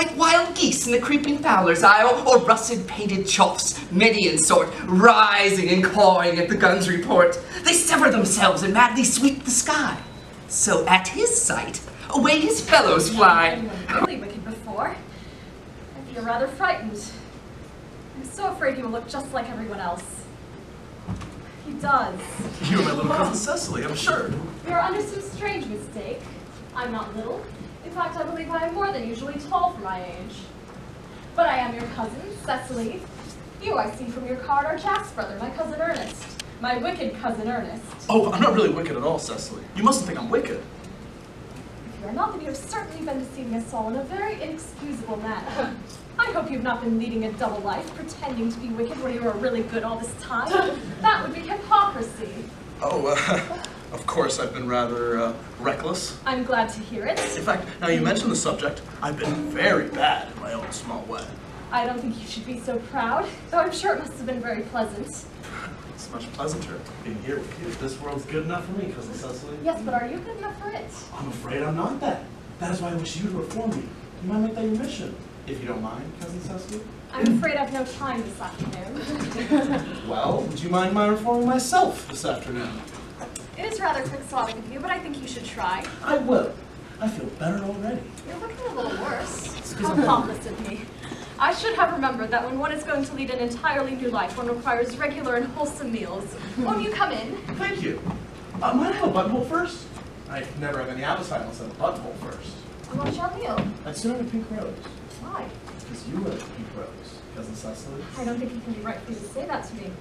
like wild geese in the creeping fowler's isle, or russet-painted choffs, many in sort, rising and clawing at the gun's report. They sever themselves and madly sweep the sky. So at his sight, away his fellows fly. You were really wicked before. I feel rather frightened. I'm so afraid he will look just like everyone else. He does. You're my little cousin Cecily, I'm sure. You're under some strange mistake. I'm not little. In fact, I believe I am more than usually tall for my age. But I am your cousin, Cecily. You, I see from your card, are Jack's brother, my cousin Earnest. My wicked cousin Earnest. Oh, I'm not really wicked at all, Cecily. You mustn't think I'm wicked. If you are not, then you have certainly been deceiving us all in a very inexcusable manner. I hope you've not been leading a double life, pretending to be wicked when you were really good all this time. That would be hypocrisy. Oh, of course I've been rather, reckless. I'm glad to hear it. In fact, now you mention the subject, I've been very bad in my own small way. I don't think you should be so proud, though I'm sure it must have been very pleasant. It's much pleasanter being here with you. This world's good enough for me, Cousin Cecily. Yes, but are you good enough for it? I'm afraid I'm not that. That is why I wish you to reform me. You might make that your mission, if you don't mind, Cousin Cecily. I'm afraid I've no time this afternoon. Well, would you mind my reforming myself this afternoon? It is rather quixotic of you, but I think you should try. I will. I feel better already. You're looking a little worse. How thoughtless of me. I should have remembered that when one is going to lead an entirely new life, one requires regular and wholesome meals. Won't you come in? Thank you. Might I have a buttonhole first? I never have any appetite unless I have a buttonhole first. And what's your meal? I'd sooner have a pink rose. Why? Because you are the pink rose, Cousin Cecily. I don't think it can be right for you to say that to me.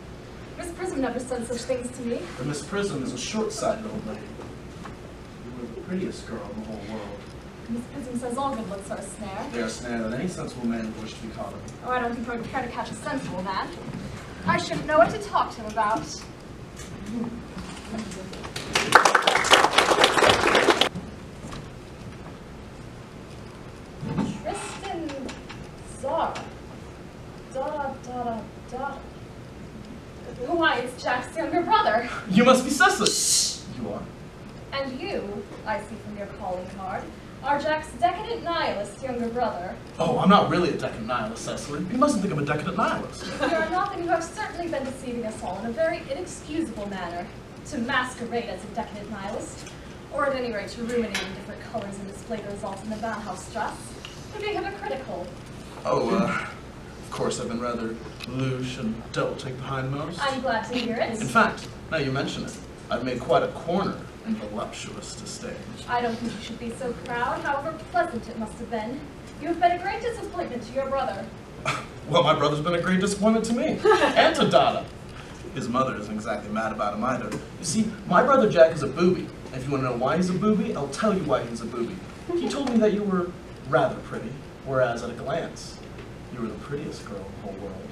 Miss Prism never said such things to me. But Miss Prism is a short-sighted old lady. You are the prettiest girl in the whole world. Miss Prism says all good looks are a snare. They are a snare that any sensible man would wish to be caught in. Oh, I don't think I would care to catch a sensible man. I shouldn't know what to talk to him about. Tristan Zara. Da. Why, it's Jack's younger brother. You must be Cecily. Shh. You are. And you, I see from your calling card, are Jack's decadent nihilist younger brother. Oh, I'm not really a decadent nihilist, Cecily. You mustn't think I'm a decadent nihilist. If you are not, then you have certainly been deceiving us all in a very inexcusable manner to masquerade as a decadent nihilist, or at any rate to ruminate in different colors and display the results in the Bahnhofstrasse would be hypocritical. Oh, of course I've been rather louche and devil take the hindmost. I'm glad to hear it. In fact, now you mention it, I've made quite a corner in voluptuous disdain. I don't think you should be so proud, however pleasant it must have been. You have been a great disappointment to your brother. Well, my brother's been a great disappointment to me, and to Dada. His mother isn't exactly mad about him either. You see, my brother Jack is a booby. And if you want to know why he's a booby, I'll tell you why he's a booby. He told me that you were rather pretty, whereas at a glance, you were the prettiest girl in the whole world.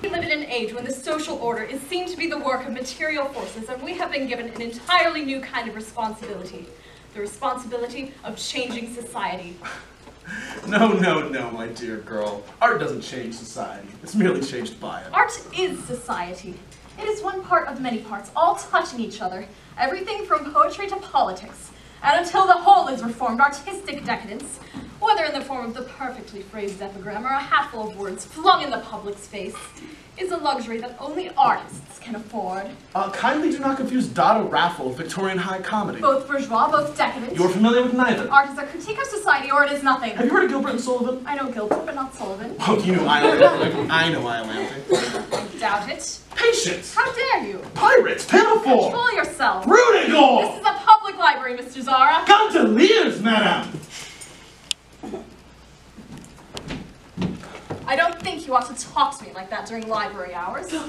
We live in an age when the social order is seen to be the work of material forces, and we have been given an entirely new kind of responsibility. The responsibility of changing society. No, my dear girl. Art doesn't change society. It's merely changed by it. Art is society. It is one part of many parts, all touching each other. Everything from poetry to politics. And until the whole is reformed, artistic decadence, whether in the form of the perfectly phrased epigram or a hatful of words flung in the public's face, is a luxury that only artists can afford. Kindly do not confuse Dada Raffle with Victorian high comedy. Both bourgeois, both decadent. You're familiar with neither. Art is a critique of society, or it is nothing. Have you heard of Gilbert and Sullivan? I know Gilbert, but not Sullivan. Oh, you know Iolanthe. I know Iolanthe. I doubt it. Patience! How dare you? Pirates! Pitiful! Control yourself. Rudigal! This is a public library, Mr. Zara. Come to Lears, madam! I don't think you ought to talk to me like that during library hours. Two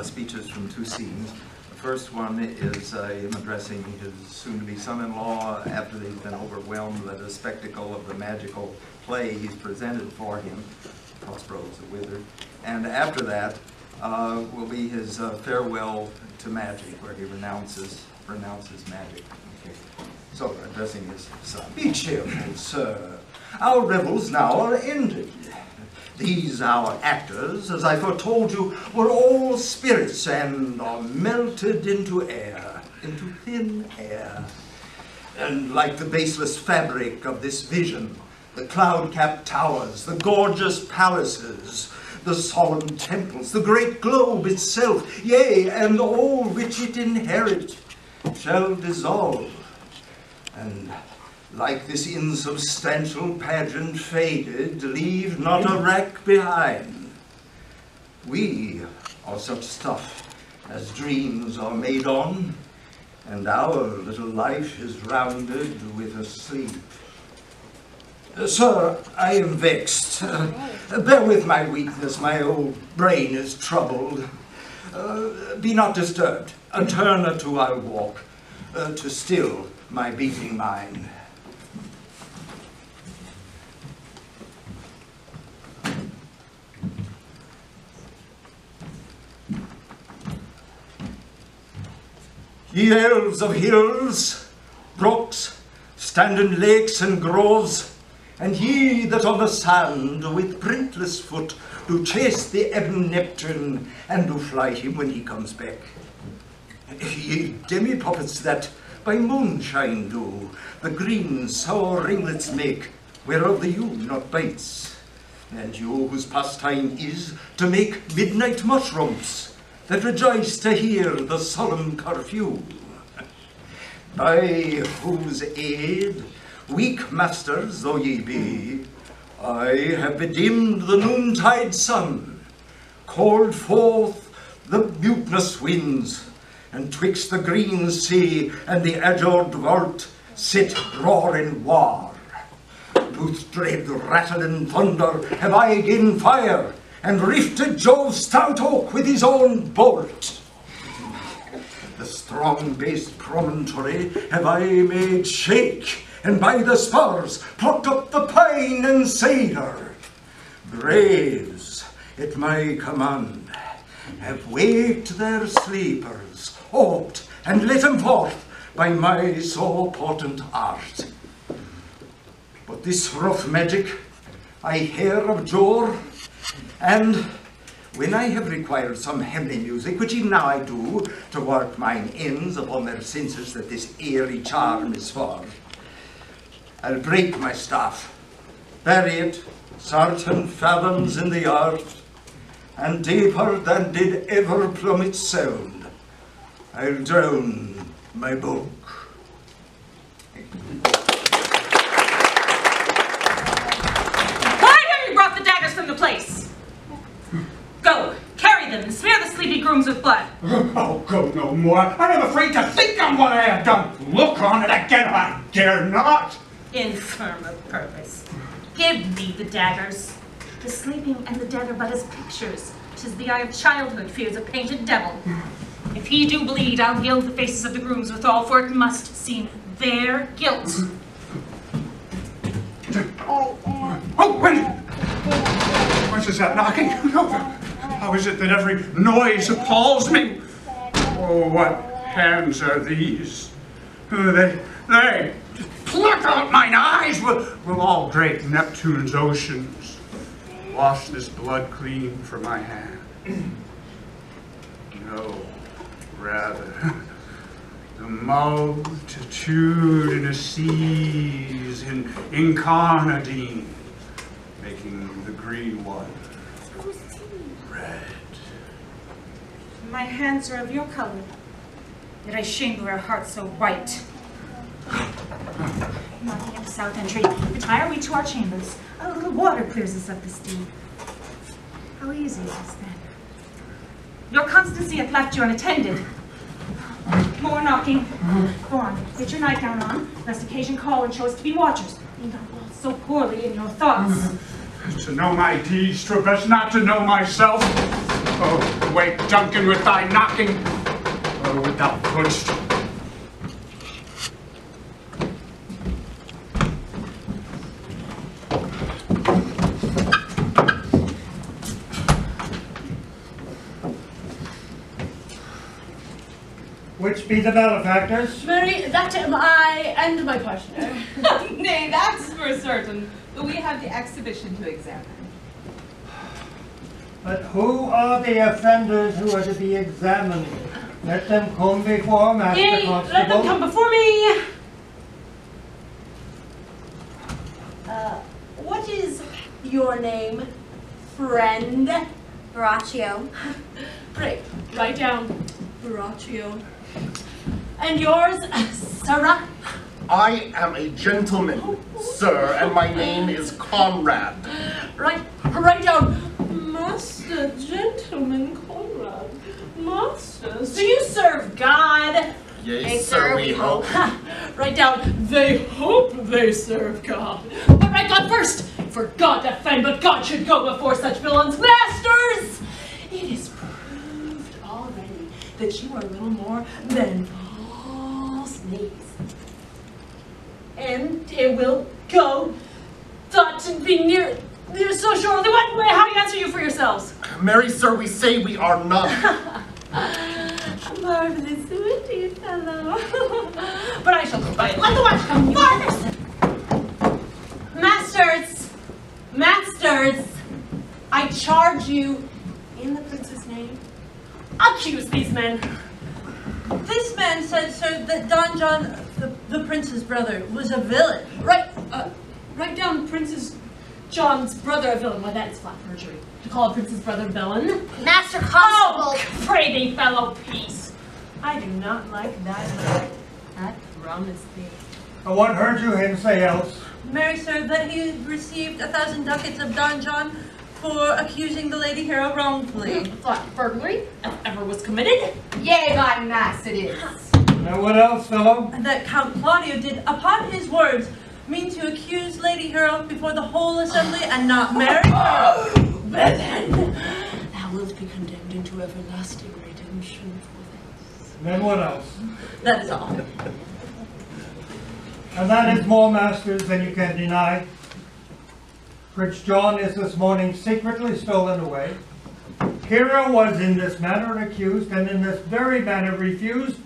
speeches from two scenes. The first one is him addressing his soon-to-be son-in-law after he's been overwhelmed by the spectacle of the magical play he's presented for him, Prospero the Wizard. And after that will be his farewell to magic, where he renounces magic. Okay. So, addressing his son. Be cheerful, sir. Our revels now are ended. These, our actors, as I foretold you, were all spirits and are melted into air, into thin air. And like the baseless fabric of this vision, the cloud-capped towers, the gorgeous palaces, the solemn temples, the great globe itself, yea, and all which it inherit, shall dissolve. And like this insubstantial pageant faded, leave not a wreck behind. We are such stuff as dreams are made on, and our little life is rounded with a sleep. Sir, I am vexed. Bear with my weakness, my old brain is troubled. Be not disturbed. A turn or two I'll walk, to still my beating mind. Ye elves of hills, brooks, standing lakes and groves, and ye that on the sand with printless foot do chase the ebon Neptune and do fly him when he comes back. Ye demi-puppets that by moonshine do the green sour ringlets make, whereof the ewe not bites, and you whose pastime is to make midnight mushrooms that rejoice to hear the solemn curfew. By whose aid, weak masters though ye be, I have bedimmed the noontide sun, called forth the mutinous winds, and twixt the green sea and the azured vault sit roaring war. With dread rattling thunder have I again fire, and rifted Jove's stout oak with his own bolt. The strong-based promontory have I made shake, and by the spurs plucked up the pine and cedar. Braves, at my command, have waked their sleepers, oped, and let them forth by my so potent art. But this rough magic I hear of Jor, and when I have required some heavenly music, which even now I do, to work mine ends upon their senses that this airy charm is for, I'll break my staff, bury it certain fathoms in the earth, and deeper than did ever plummet sound, I'll drown my book. Why have you brought the daggers from the place? Go, carry them and smear the sleepy grooms with blood. Oh, go no more. I am afraid to think on what I have done. Look on it again, I dare not. Infirm of purpose. Give me the daggers. The sleeping and the dead are but as pictures. 'Tis the eye of childhood fears a painted devil. If he do bleed, I'll gild the faces of the grooms withal, for it must seem their guilt. Oh, whence is that knocking? How is it that every noise appalls me? Oh, what hands are these? They pluck out mine eyes. Will all great Neptune's oceans wash this blood clean from my hand? No, rather, the multitudinous seas in incarnadine, making the green one red. My hands are of your color, yet I shame to wear hearts so white. Knocking at the south entry, retire we to our chambers. A little water clears us of this deed. How easy is this then? Your constancy hath left you unattended. More knocking. Go on, get your nightgown on, lest occasion call and show us to be watchers. Be not lost so poorly in your thoughts. To know my deeds, 'twere best not to know myself. Oh, wake Duncan with thy knocking, or with thou couldst. Which be the malefactors? Mary, that am I and my partner. Nay, that's for certain. But we have the exhibition to examine. But who are the offenders who are to be examined? Let them come before Master Yea, Constable. let them come before me. What is your name, friend? Braccio. Pray, write down Braccio. And yours, Sarah? I am a gentleman, sir, and my name is Conrad. Write down Master Gentleman Conrad. Masters, do you serve God? Yes, sir, we hope. Write down, they hope they serve God. But write God first, for God defend, but God should go before such villains. Masters, it is proved already that you are little more than false knaves. And it will go, thought to be near so surely. How do you answer you for yourselves? Marry, sir, we say we are none. Marvelous, witty fellow. But I shall go by it. Let the watch come farther. Masters, I charge you in the prince's name. Accuse these men. This man said, sir, that Don John, the prince's brother, was a villain. Write down Prince's John's brother a villain. Why, that is flat perjury. To call a prince's brother villain. Master Constable! Oh, pray thee, fellow, peace. I do not like that man. That promise thee. What heard you him say else? Marry, sir, that he received 1,000 ducats of Don John for accusing the lady hero wrongfully. Flat burglary, if ever was committed. Yea, by mass it is. Now what else, fellow? That Count Claudio did, upon his words, mean to accuse Lady Hero before the whole assembly and not marry her. Well then, thou wilt be condemned into everlasting redemption for this. Then what else? That is all. And that is more, masters, than you can deny. Prince John is this morning secretly stolen away. Hero was in this manner accused, and in this very manner refused,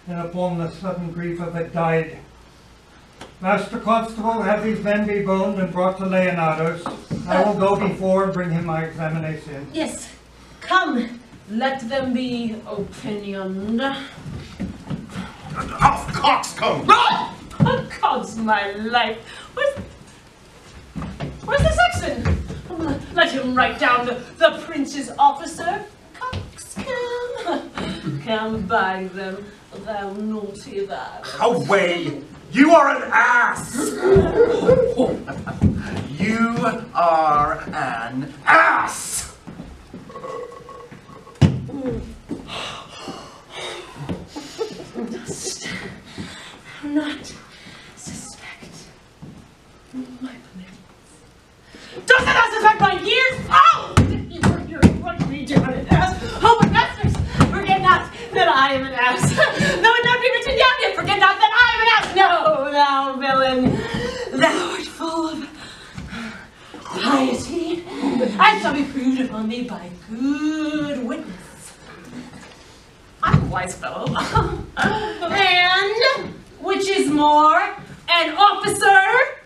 and upon the sudden grief of it died. Master Constable, have these men be boned and brought to Leonardo's. I will go before and bring him my examination. Yes, come, let them be opinioned. Off, coxcomb! God's my life. Where's the sexton? Let him write down the prince's officer. Coxcomb. Come by them, thou naughty lad. Away! You are an ass! You are an ass! Dost thou not suspect my benevolence? Dost thou not suspect my years? Oh! You're what we do an ass. Oh, but masters, forget not that I am an ass. Though it not be written down yet, forget not that I am an ass. No, thou villain, thou art full of piety. I shall be proved upon thee by good witness. I'm a wise fellow. And, which is more, an officer.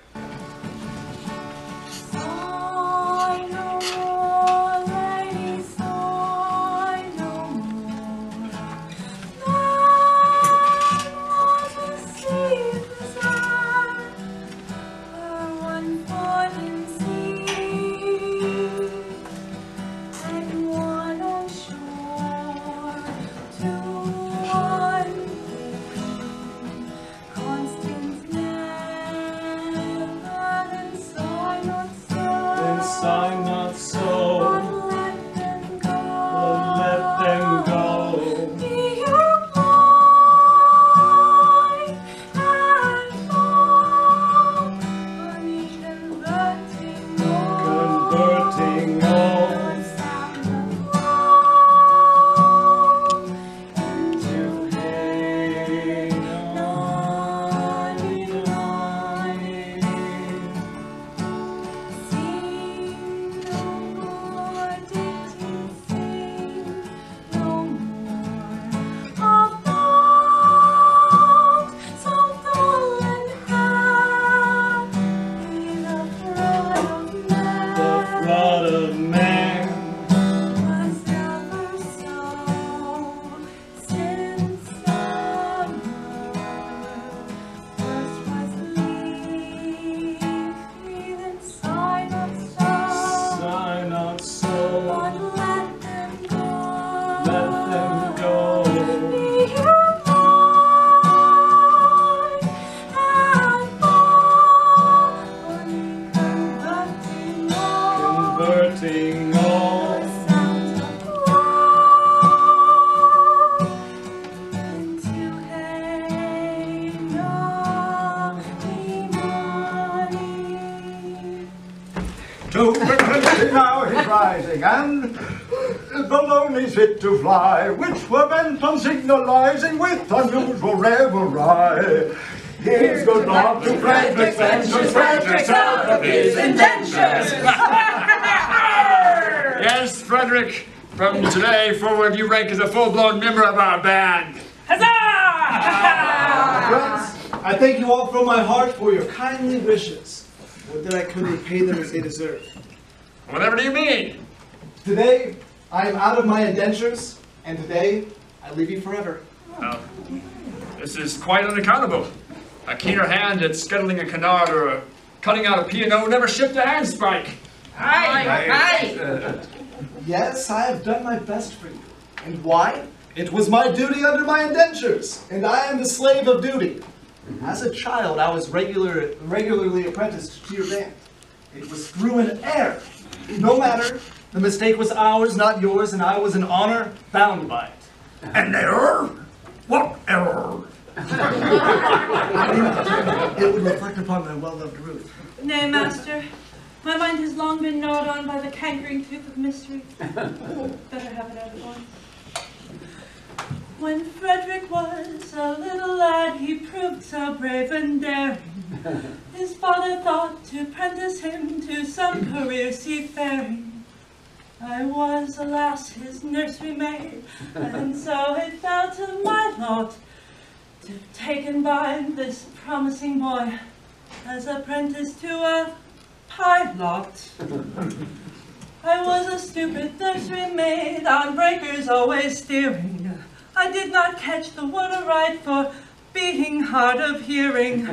Sigh no more, lady, sigh no more. Thine was a sea desire, her one foot in sea, and one on shore, to one constant never, then sigh not so. Then sigh not so, But let them go. but let them go. Be your mind and fall, beneath converting all, Converting all sound of woe into hey, naughty, naughty. Sing no sing all. Now he's rising, and the lonely's fit to fly, which were bent on signalizing with unusual revelry. Here's good luck to Frederick's ventures, Frederick's out of his indentures. Yes, Frederick, from today forward you rank as a full-blown member of our band. Friends, I thank you all from my heart for your kindly wishes. Would that I could repay them as they deserve. Whatever do you mean? Today, I am out of my indentures, and today, I leave you forever. Well, this is quite unaccountable. A keener hand at scuttling a canard or cutting out a P&O never shipped a handspike. Aye. Yes, I have done my best for you. And why? It was my duty under my indentures, and I am the slave of duty. As a child, I was regularly apprenticed to your band. It was through an error. No matter, the mistake was ours, not yours, and I was in honor bound by it. An error? What error? It would reflect upon my well-loved Ruth. Nay, master. My mind has long been gnawed on by the cankering tooth of mystery. Better have it out at once. When Frederick was a little lad, he proved so brave and daring. His father thought to apprentice him to some career seafaring. I was, alas, his nursery maid, and so it fell to my lot to take and bind this promising boy as apprentice to a pilot. I was a stupid nursery maid, on breakers always steering. I did not catch the word aright for being hard of hearing,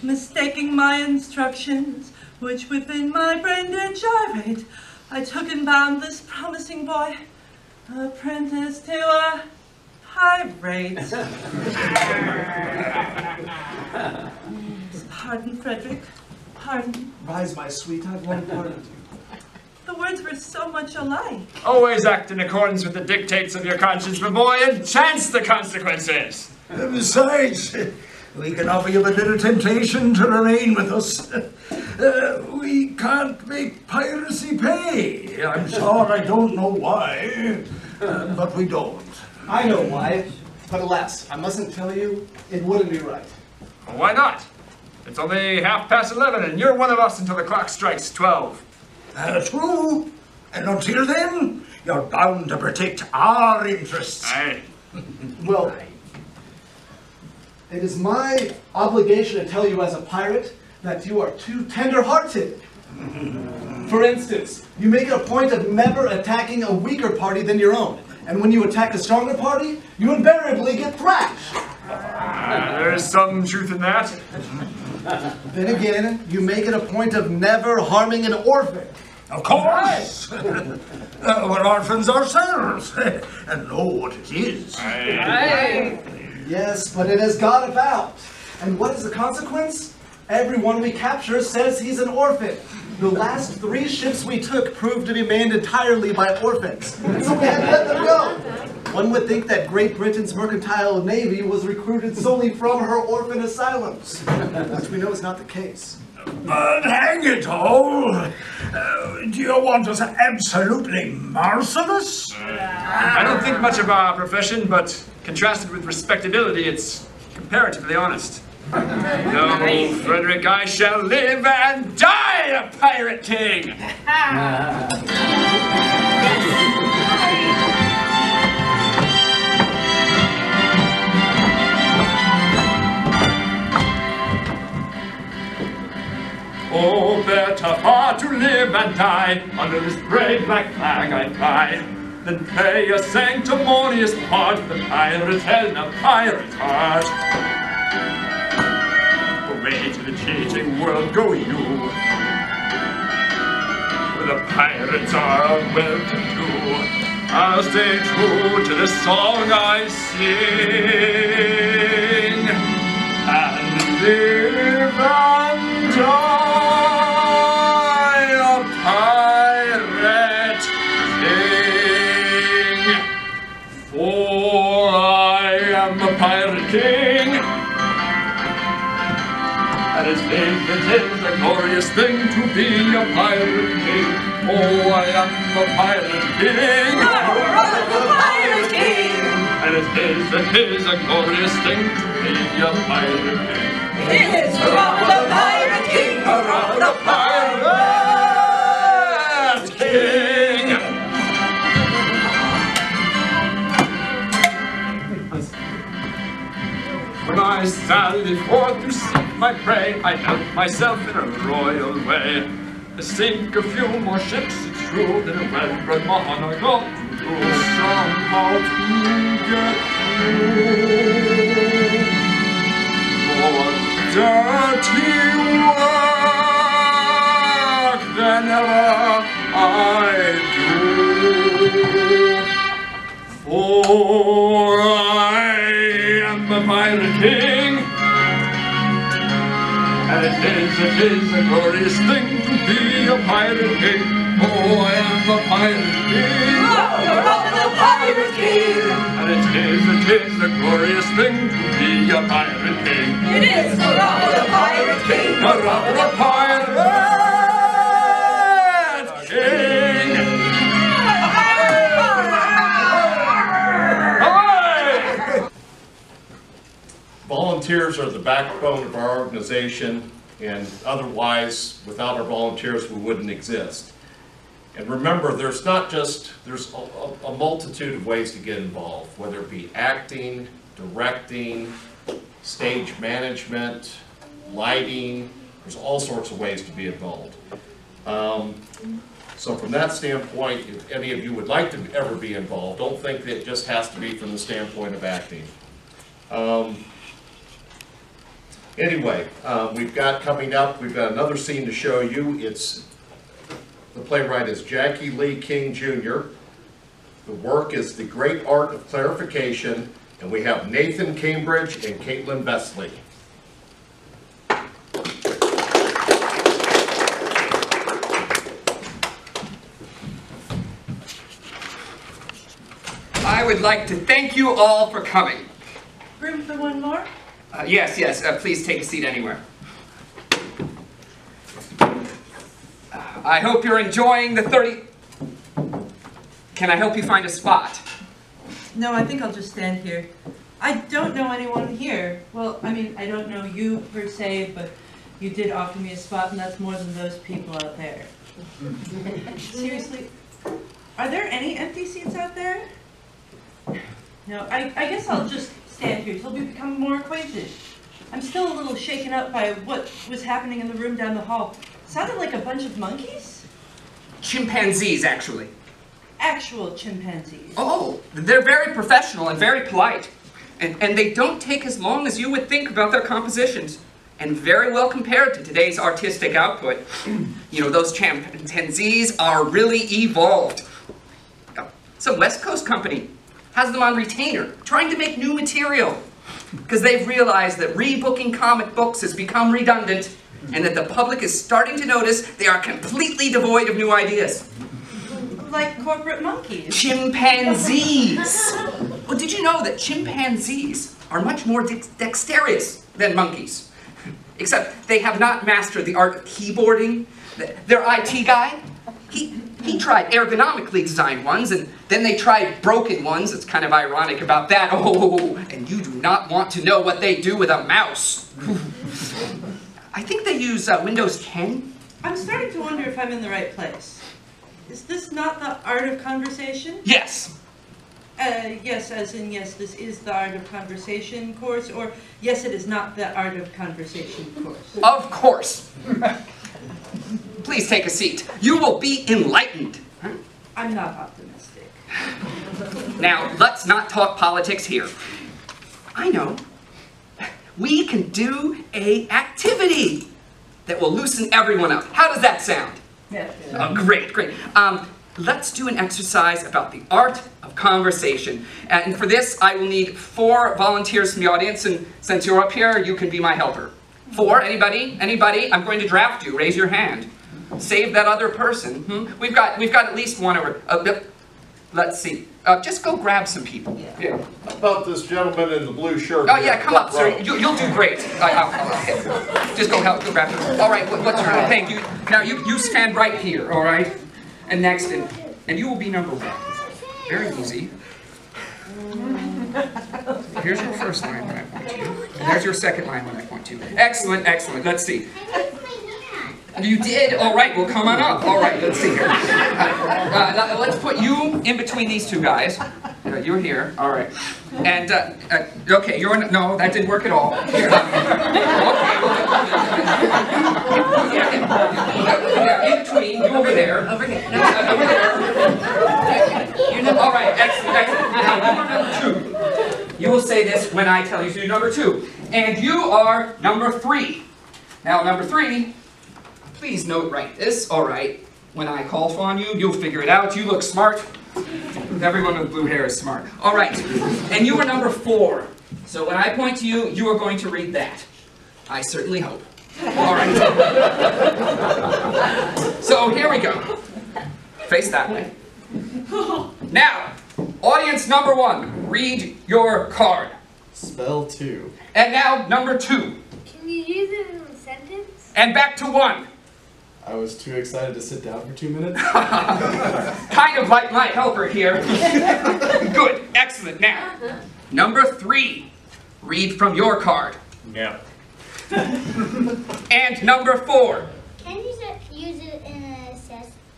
mistaking my instructions, which within my brain did gyrate. I took and bound this promising boy, apprentice to a pirate. Pardon, Frederick, pardon. Rise, my sweet, I've long pardoned you. The words were so much alike. Always act in accordance with the dictates of your conscience, my boy, and chance the consequences. Besides, we can offer you but little temptation to remain with us. We can't make piracy pay. I'm sure I don't know why, but we don't. I know why, but alas, I mustn't tell you, it wouldn't be right. Well, why not? It's only 11:30, and you're one of us until the clock strikes 12. True. And until then, you're bound to protect our interests. Aye. Well, it is my obligation to tell you as a pirate that you are too tender-hearted. For instance, you make it a point of never attacking a weaker party than your own. And when you attack a stronger party, you invariably get thrashed. There's some truth in that. Then again, you make it a point of never harming an orphan. Of course! We're orphans ourselves, and know what it is. Aye. Yes, but it has got about. And what is the consequence? Everyone we capture says he's an orphan. The last 3 ships we took proved to be manned entirely by orphans. So we had to let them go. One would think that Great Britain's mercantile navy was recruited solely from her orphan asylums, which we know is not the case. But hang it all! Do you want us absolutely merciless? I don't think much of our profession, but contrasted with respectability, it's comparatively honest. No, Frederick, I shall live and die a pirate king! Oh, better far to live and die under this brave black flag I fly than play a sanctimonious part of the pirate hell in a pirate's heart. Away to the cheating world go you, where the pirates are well-to-do. I'll stay true to the song I sing and live and die a pirate. it is a glorious thing to be a pirate king. Oh, I am the pirate king. The pirate king. And it is a glorious thing to be a pirate king. It is hurrah for the pirate king. Hurrah for the pirate king. When I sallied forth to seek my prey, I helped myself in a royal way. To sink a few more ships, it's true, than a well-bred man I got to do. Somehow to get through. More dirty work than ever I do. For I am the pirate king, and it is a glorious thing to be a pirate king. Oh, I am the pirate king. Hurrah for the pirate king. And it is a glorious thing to be a pirate king. It is hurrah for the pirate king. Hurrah for the pirate king. Volunteers are the backbone of our organization, and otherwise, without our volunteers, we wouldn't exist. And remember, there's a multitude of ways to get involved, whether it be acting, directing, stage management, lighting. There's all sorts of ways to be involved. So from that standpoint, if any of you would like to ever be involved, don't think that it just has to be from the standpoint of acting. Anyway, we've got coming up, we've got another scene to show you. The playwright is Jackie Lee King Jr. The work is The Great Art of Clarification, and we have Nathan Cambridge and Caitlin Vesley. I would like to thank you all for coming. Room for one more? Yes, please take a seat anywhere. I hope you're enjoying the 30... Can I help you find a spot? No, I think I'll just stand here. I don't know anyone here. Well, I mean, I don't know you per se, but you did offer me a spot, and that's more than those people out there. Seriously, are there any empty seats out there? No, I guess I'll just stand here till we become more acquainted. I'm still a little shaken up by what was happening in the room down the hall. Sounded like a bunch of monkeys? Chimpanzees, actually. Actual chimpanzees. Oh, they're very professional and very polite. And they don't take as long as you would think about their compositions. And very well compared to today's artistic output. You know, those chimpanzees are really evolved. Some West Coast company has them on retainer, trying to make new material. Because they've realized that rebooking comic books has become redundant, and that the public is starting to notice they are completely devoid of new ideas. Like corporate monkeys. Chimpanzees! Well, did you know that chimpanzees are much more dexterous than monkeys? Except they have not mastered the art of keyboarding. Their IT guy, he tried ergonomically designed ones, and then they tried broken ones. It's kind of ironic about that. Oh, and you do not want to know what they do with a mouse. I think they use Windows 10. I'm starting to wonder if I'm in the right place. Is this not the art of conversation? Yes. Yes, as in yes, this is the art of conversation course, or yes, it is not the art of conversation course. Of course. Please take a seat. You will be enlightened. I'm not optimistic. Now, let's not talk politics here. I know. We can do an activity that will loosen everyone up. How does that sound? Yeah. Oh, great. Let's do an exercise about the art of conversation. And for this, I will need 4 volunteers from the audience, and since you're up here, you can be my helper. 4, anybody? Anybody? I'm going to draft you. Raise your hand. Save that other person. We've got at least one over. let's see. Just go grab some people. Yeah. How about this gentleman in the blue shirt? Oh yeah, come up, sir. You'll do great. Just go help. Go grab him. All right. What's your name? Thank you. Now you stand right here. All right. And next, and you will be number 1. Very easy. Here's your first line when I point to you. And there's your second line when I point to you. Excellent, excellent. Let's see. You did? All right, well, come on up. All right, let's see here. Let's put you in between these two guys. You're here. All right. And, okay, no, that didn't work at all. Here, okay. In between, you over there. Over here. Over there. All right, excellent, excellent. Now, you are number 2. You will say this when I tell you to do number 2. And you are number 3. Now, number 3, please note right this. All right. When I call on you, you'll figure it out. You look smart. Everyone with blue hair is smart. All right. And you are number 4. So when I point to you, you are going to read that. I certainly hope. All right. So here we go. Face that way. Now, audience number 1, read your card. Spell 2. And now, number 2. Can you use it in a sentence? And back to 1. I was too excited to sit down for 2 minutes. Kind of like my helper here. Good, excellent. Now, number 3. Read from your card. Yeah. And number 4. Can you use it in a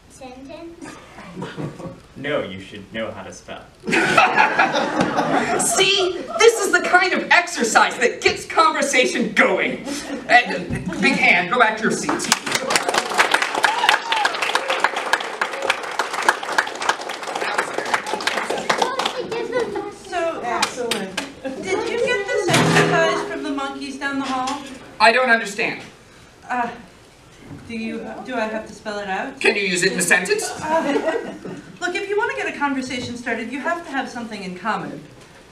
sentence? No, you should know how to spell. See, this is the kind of exercise that gets conversation going. Big hand, go back to your seats. So, excellent. Did you get this exercise from the monkeys down the hall? I don't understand. Do I have to spell it out? Can you use it in a sentence? Look, if you want to get a conversation started, you have to have something in common.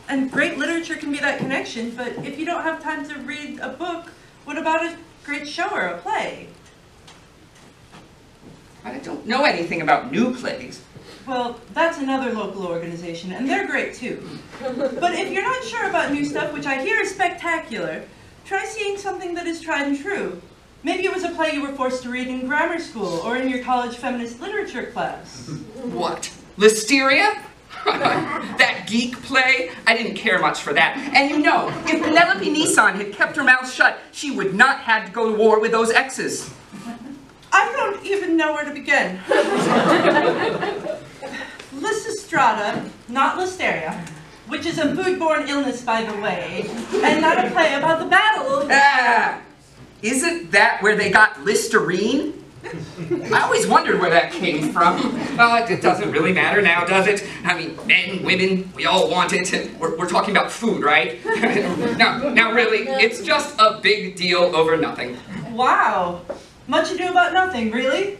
And great literature can be that connection, but if you don't have time to read a book, what about a great show or a play? I don't know anything about new plays. Well, that's another local organization, and they're great too. But if you're not sure about new stuff, which I hear is spectacular, try seeing something that is tried and true. Maybe it was a play you were forced to read in grammar school or in your college feminist literature class. What? Listeria? That geek play? I didn't care much for that. And you know, if Penelope Nissan had kept her mouth shut, she would not have to go to war with those exes. I don't even know where to begin. Lysistrata, not listeria, which is a foodborne illness, by the way, and not a play about the battle. Isn't that where they got Listerine? I always wondered where that came from. Well, it doesn't really matter now, does it? I mean, men, women, we all want it, and we're talking about food, right? Now really, it's just a big deal over nothing. Wow. Much ado about nothing, really?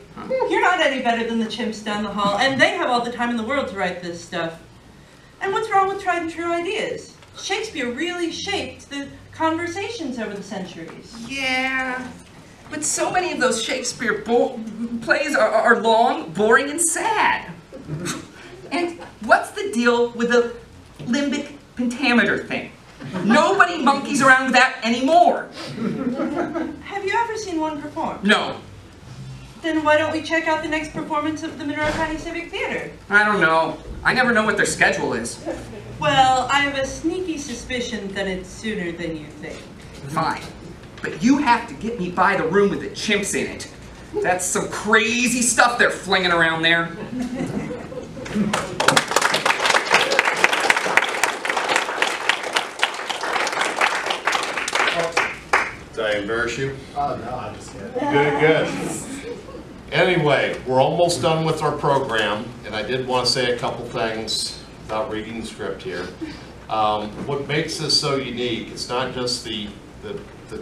You're not any better than the chimps down the hall, and they have all the time in the world to write this stuff. And what's wrong with tried and true ideas? Shakespeare really shaped the conversations over the centuries. Yeah, but so many of those Shakespeare plays are long, boring, and sad. And what's the deal with the limbic pentameter thing? Nobody monkeys around with that anymore. Have you ever seen one perform? No. Then why don't we check out the next performance of the Monroe County Civic Theater? I don't know. I never know what their schedule is. Well, I have a sneaky suspicion that it's sooner than you think. Fine. But you have to get me by the room with the chimps in it. That's some crazy stuff they're flinging around there. Did I embarrass you? Oh, no, I'm just kidding. Good. Anyway, we're almost done with our program, and I did want to say a couple things about reading the script here. What makes this so unique, it's not just the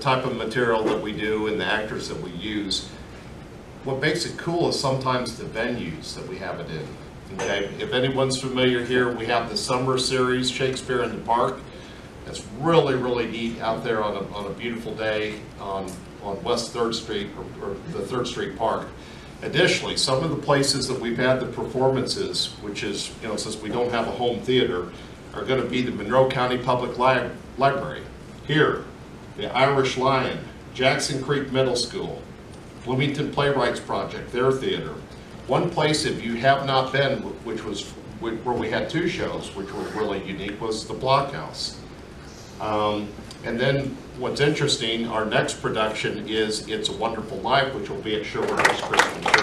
type of material that we do and the actors that we use. What makes it cool is sometimes the venues that we have it in. Okay, if anyone's familiar here, we have the summer series, Shakespeare in the Park. It's really, really neat out there on a beautiful day on West 3rd Street or the 3rd Street Park. Additionally, some of the places that we've had the performances, which is, since we don't have a home theater, are going to be the Monroe County Public Library, here, the Irish Lion, Jackson Creek Middle School, Bloomington Playwrights Project, their theater. One place, if you have not been, which was where we had 2 shows, which were really unique, was the Blockhouse. And then what's interesting, our next production is It's a Wonderful Life, which will be at Sherwood this Christmas.